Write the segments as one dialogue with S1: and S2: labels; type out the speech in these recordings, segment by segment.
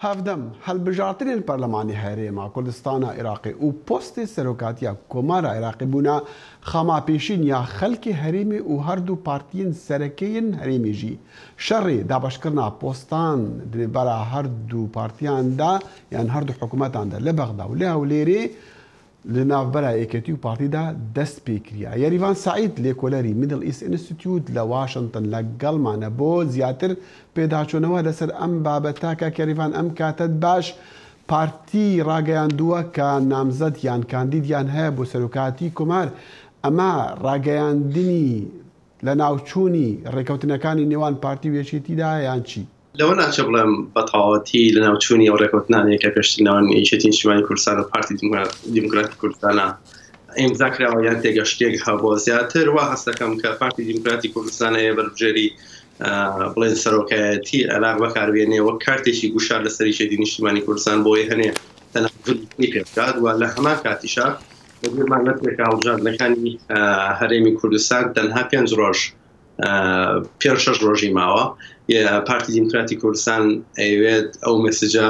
S1: هەفدەم هەڵبژارترین پەرلەمانی هەرێما کوردستانە عێراقی و پۆستی سەرۆکاتیە کۆمارە عێراقی بوونا خەماپێشین یا خەڵکی هەرێمی و هەردوو پارتیین سەرەکەیین هەرێمیژی شەڕی دابەشکردنا پۆستان دەبارە هەردوو پارتیاندا یان هەردوو حکوومەتاندا لە بەغدا و لە هەولێرێ لە ناوبەرە یەکێتی و پارتیدا دەست پێ کردیا. یەریڤان سەعید لێکۆلەری میدل ئیست ئینستیتیوت لە واشنگتن لەگەڵمانە بۆ زیاتر پێداچوونەوە لەسەر ئەم بابەتە کە یەریڤان ئەم کاتت باش پارتی ڕاگەیاندووە کە نامزەد یان کاندیدیان هەیە بۆ سەرۆکاتی کۆمار. ئەمە ڕاگەیاندنی لە ناوچوونی ڕێکەوتنەکانی نێوان پارتی و یەکێتیدا یان چی؟
S2: لەوە ناچە بڵێم بەتەواوەتی لە ناوچوونی ئەو ڕێکەوتنانەیە کە پێشترنەوەن یەکێتی نیشتیمانی کوردستان و پارتی دیموکراتی کوردستانە ئیمزاکراوە یان تێگەشتێک هەبووە. زیاتر وا هەست دەکەم کە پارتی دیموکراتی کوردستانەیە بەربژێری بڵێن سەرۆکایەتی عێراق بەکاربێنێ وەک کارتێکی گوشار لەسەر یەکێتی نیشتیمانی کوردستان بۆی هەنێ تەنەزولی پێ بکات و لە هەمان کاتیشا بەبیرمان نەتێکە هەڵبژاردنەکانی هەرێمی کوردستان تەنها 5 ڕۆژ 5-6 ڕۆژی ماوە. پارتی دیموکراتی کوردستان ئەوێت ئەو مێسجە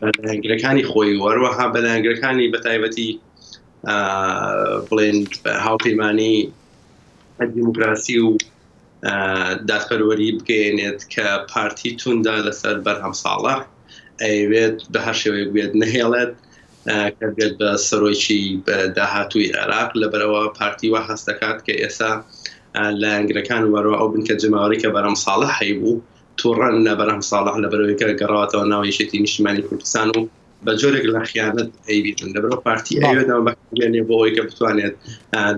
S2: بەلایەنگرەکانی خۆی وەروەها بەلایەنگرەکانی بەتایبەتی بڵێن هاوپەیمانی دیموکراسی و دادپەروەری بگەێنێت کە پارتی توندا لەسەر بەرهەم ساڵح ئەوێت بە هەر شێوەیەک بێت نەهێڵێت کە بێت بە سەرۆکی داهاتووی عێراق. لەبەرەوە پارتی وا هەست دەکات کە ئێستا لایەنگرەکان وەرەوە ئەو بنکە جەماوەری کە بەرهەم ساڵح هەیبوو تووڕەن لە بەرهەم ساڵح لەبەرەوەی کە گەڕاوەتەوە ناو یەکێتی نیشتیمانی کوردستان و بە جۆرێک لە خیانەت ئەیبیتن. لەبەرەوە پارتی ئەوێتەوە بەکاربێنێ بۆ ئەوەی کە بتوانێت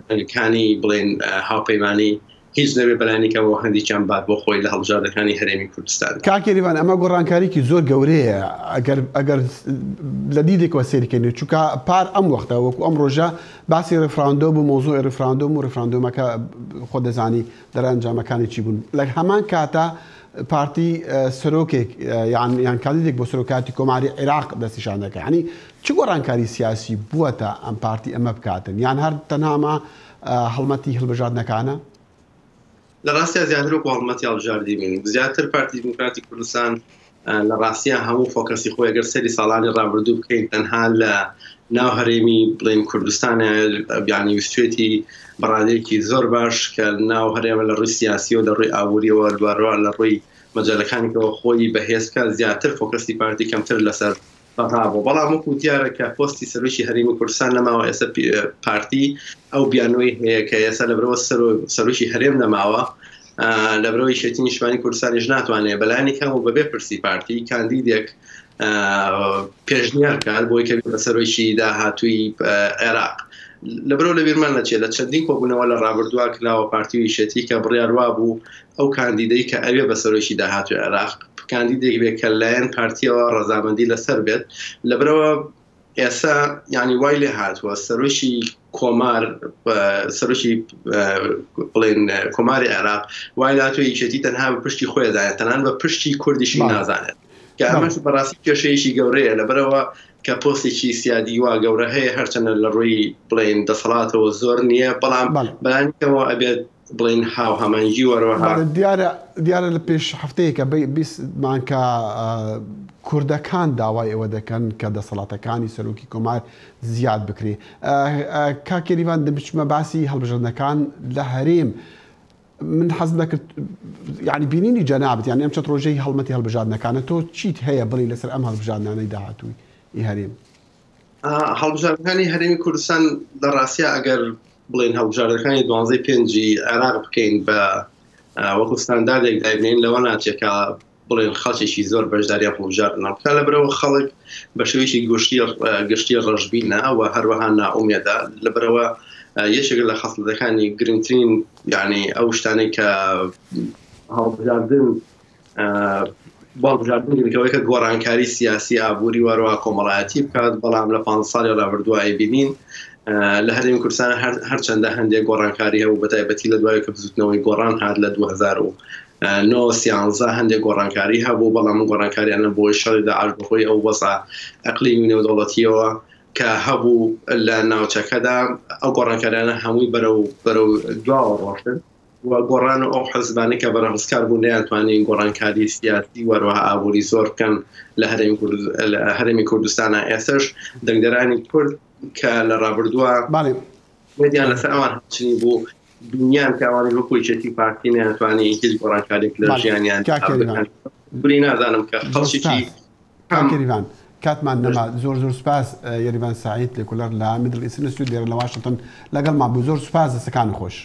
S2: دەنگەکانی بڵێن هاوپەیمانی هیچ نەبێ بەلایەنێکەوە هەندێکیان بات بۆ خۆی لە هەڵبژاردنەکانی هەرێمی کوردستان.
S1: کاک یەریڤان ئەمە گۆڕانکاریکی زۆر گەورەیە ئەگەر لە دیدێکەوە سێریکەین چونکە پار ئەم وەختە وەکو ئەم ڕۆژە باسی ڕێفراندۆم و مۆزوعی ڕێفراندۆم و ڕێفراندۆمەکە خۆ دەزانی دەرەنجامەکانی چی بوون. لە هەمان کاتە پارتی سەرۆکێک یان کاندیدێک بۆ سەرۆکاتی کۆماری عێراق دەستیشان دەکات. یعنی چ گۆڕانکاری سیاسی بووەتە ئەم پارتی ئەمە بکاتن یان هەر تەنها هەڵمەتی هەڵبژاردنەکانە؟
S2: لە ڕاستیە زیاتر وەکو هەڵمەتی هەڵبژاردنی بین. زیاتر پارتی دیموکراتی کوردستان لە ڕاستیە هەموو فۆکەسی خۆی ئەگەر سەری ساڵانی ڕابردوو بکەین تەنها لە ناو هەرێمی بڵێن کوردستانە بیانی ویستوێتی بەڕادەیەکی زۆر باش کە ناو هەرێمە لە ڕووی سیاسی و لە ڕووی ئابووریەوە دوارەوە لە ڕووی مەجالەکانێکەوە خۆی بەهێزکە زیاتر فۆکەسی پارتی کەمتر لەسەر بەڕابوو. بەڵام وەکو دیارە کە پۆستی سەرۆکی هەرێمی کوردستان نەماوە ئێستا پارتی ئەو بیانوەی هەیە کە ئێستا لەبەرەوە سەرۆکی هەرێم نەماوە لەبەرەوەی یەکێتی نیشتیمانی کوردستانیش ناتوانێت بەلایەنێکەوە بەبێ پرسی پارتی کاندیدێک پێشنیار کات بۆی کە بە سەرۆکی داهاتووی عێراق. لەبەرەوە لە بیرمان نەچێت لە چەندین کۆبوونەوە لە ڕابردووە کراوە پارتی و یەکێتی کە بڕیاروا بوو ئەو کاندیدەی کە ئەوێ بە سەرۆکی داهاتووی عێراق کاندیدێک بێت کە لایەن پارتیەوە ڕەزامەندی لەسەر بێت. لەبەرەوە ئێستا ینی وای لێ هاتووە سەرۆکی کۆمار سەرۆکی بڵێن کۆماری عێراق وای هاتووە یەکێتی تەنها بە پشتی خۆی دایێت تەنان بە پشتی کوردیشی نازانێت کە ئەمەش بەڕاستی کێشەیەکی گەورەیە لەبەرەوە کە پۆستێکی سیادی وا گەورە هەیە هەرچەندە لە ڕووی بڵێن دەسەڵاتەوە زۆر نییە بەڵام بەلایەنێکەوە ئەبێت بڵێن هاوهەمانگی وەرەوە
S1: دیارە لە پێش هەفتەیەکە بیستمان کە کوردەکان داوای ئەوە دەکەن کە دەسەڵاتەکانی سەرۆکی کۆمار زیاد بکرێ. کاک یەریڤان دەبچمە باسی هەڵبژاردنەکان لە هەرێم من حەز دەکرد یعنی بینینی جەنابەت یعنی ئەم چەند ڕۆژەی هەڵمەتی هەڵبژاردنەکانە تۆ چیت هەیە بڵێ لەسەر ئەم هەڵبژاردنانەی داهاتووی هەرێم؟
S2: هەڵبژاردنەکانی هەرێمی کوردستان لە ڕاستیە ئەگەر بڵێن هەڵبژاردنەکانی 12/5 عێراق بکەین بە وەکو ستانداردێک دابنین لەوە ناچێکە بڵێن خەڵکێکی زۆر بەشداریان هەڵبژاردنە بکات. لەبەرەوە خەڵک بە شێوەیەکی گشتی ڕەشبینە و هەروەها نائومێدە. لەبەرەوە یەکێک لە خەسڵەتەکانی گرنگترین یعنی ئەو شتانەی کە هەڵبژاردن باڵبژاردنەوەی کە گۆڕانکاری سیاسی ئابووری وەرەوە کۆمەڵایەتی بکات. بەڵام لە 5 ساڵی ڕابردووە ئەیبینین لە هەرێمی کوردستان هەرچەندە هەندێک گۆڕانکاری هەبوو بەتایبەتی لە دوای کە بزوتنەوەی گۆڕان هات لە 2009 هەندێک گۆڕانکاری هەبوو بەڵام گۆڕانکاریانە بۆی شەڕی داعش بەخۆی ئەو وەسع ئەقلیمی نێودەوڵەتیەوە کە هەبوو لە ناوچەکەدا ئەو گۆڕانکاریانە هەمووی بەرەو دواوە ڕۆشتن و گۆڕان ئەو حەزبانە کە بەرەڕسکار بوون نەیانتوانین گۆڕانکاری سیاسی وەروەها ئابووری زۆر بکەن لە هەرێمی کوردستانە. ئێستش دەنگدەرانی کورد کە لە ڕابردووە مدیان لەسەر ئەوان هەڵچنی بوو دنیان کاوانی وەکو یەکێتی پارتی نەیانتوانی هیچ گۆڕانکارێک لە ژیانیان بوری نازانم کە خەڵکیی
S1: یەریڤان کاتمان نەما زۆر سوپاس یەریڤان سەعید لێکولەر لە میدڵ ئیست ئینستیتیوت لێرە لە واشنگتن لەگەڵمان بوو. زۆر سوپاس دەستەکانی خۆش.